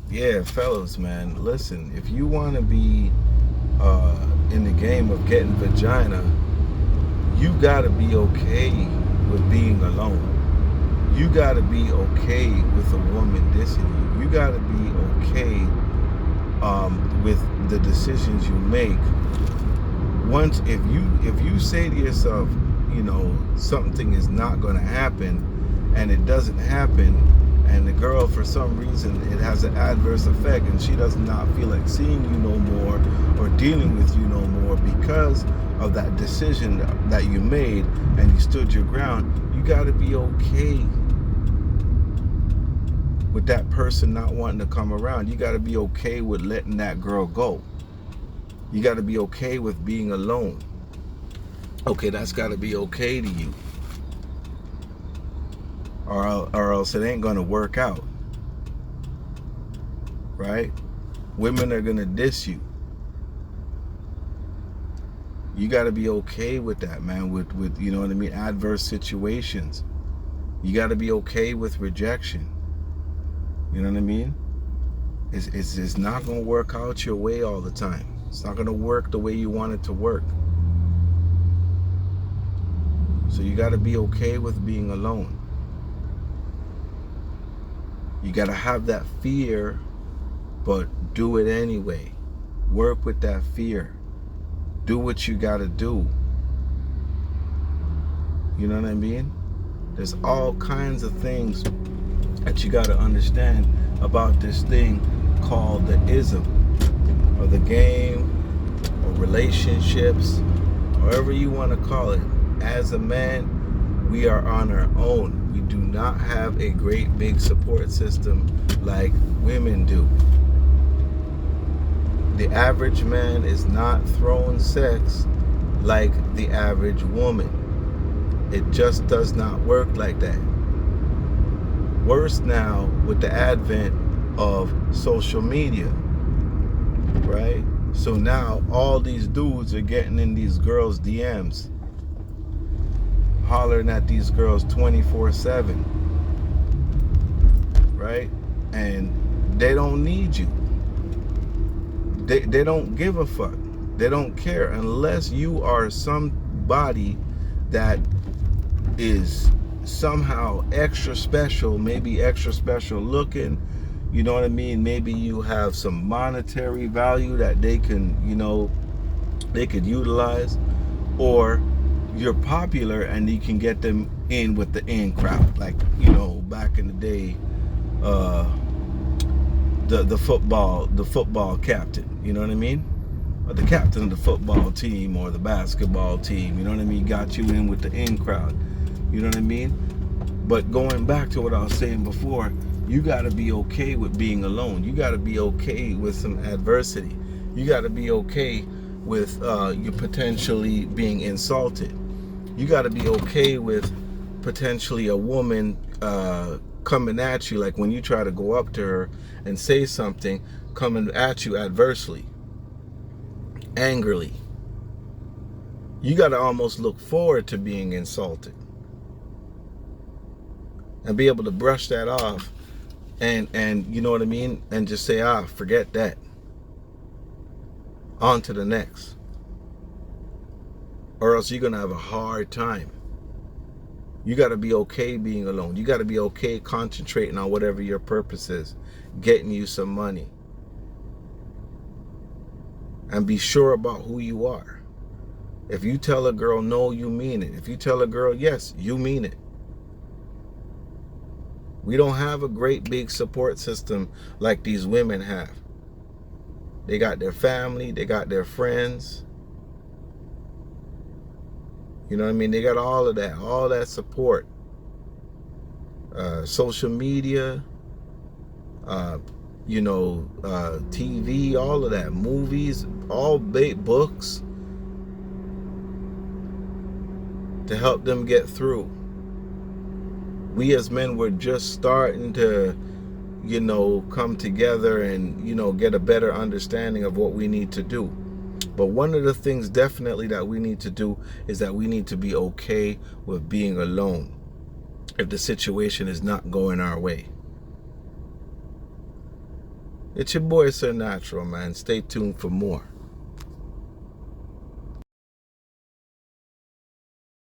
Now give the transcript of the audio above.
Yeah, fellas, man, listen, if you want to be in the game of getting vagina, you got to be okay with being alone. You got to be okay with a woman dissing you. You got to be okay with the decisions you make. Once, if you say to yourself, something is not going to happen, and it doesn't happen, and the girl, for some reason, it has an adverse effect, and she does not feel like seeing you no more or dealing with you no more because of that decision that you made, and you stood your ground, you got to be okay with that person not wanting to come around. You got to be okay with letting that girl go. You got to be okay with being alone. Okay, that's got to be okay to you, or else it ain't gonna work out, right? Women are gonna diss you. You got to be okay with that, man. With you know what I mean, adverse situations. You got to be okay with rejection. You know what I mean? It's not gonna work out your way all the time. It's not gonna work the way you want it to work. So you got to be okay with being alone. You got to have that fear, but do it anyway. Work with that fear. Do what you got to do. You know what I mean? There's all kinds of things that you got to understand about this thing called the ism, or the game, or relationships, however you want to call it. As a man, we are on our own. We do not have a great big support system like women do. The average man is not throwing sex like the average woman. It just does not work like that. Worse now with the advent of social media, right? So now all these dudes are getting in these girls' DMs, hollering at these girls 24/7, right? And they don't need you. They don't give a fuck. They don't care unless you are somebody that is somehow extra special, maybe extra special looking, you know what I mean? Maybe you have some monetary value that they can, they could utilize, or you're popular and you can get them in with the in crowd. Like, back in the day, uh, the football captain, you know what I mean? Or the captain of the football team or the basketball team, you know what I mean? Got you in with the in crowd, you know what I mean? But going back to what I was saying before, you got to be okay with being alone. You got to be okay with some adversity. You got to be okay with you potentially being insulted. You got to be okay with potentially a woman coming at you, like when you try to go up to her and say something, coming at you adversely, angrily. You got to almost look forward to being insulted and be able to brush that off, and you know what I mean, and just say, forget that, on to the next, or else you're gonna have a hard time. You got to be okay being alone. You got to be okay concentrating on whatever your purpose is, getting you some money, and be sure about who you are. If you tell a girl no, you mean it. If you tell a girl yes, you mean it. We don't have a great big support system like these women have. They got their family, they got their friends. You know what I mean? They got all that support. Social media, TV, all of that, movies, all books to help them get through. We as men were just starting to, come together and, get a better understanding of what we need to do. But one of the things definitely that we need to do is that we need to be okay with being alone if the situation is not going our way. It's your boy, Sir Natural, man. Stay tuned for more.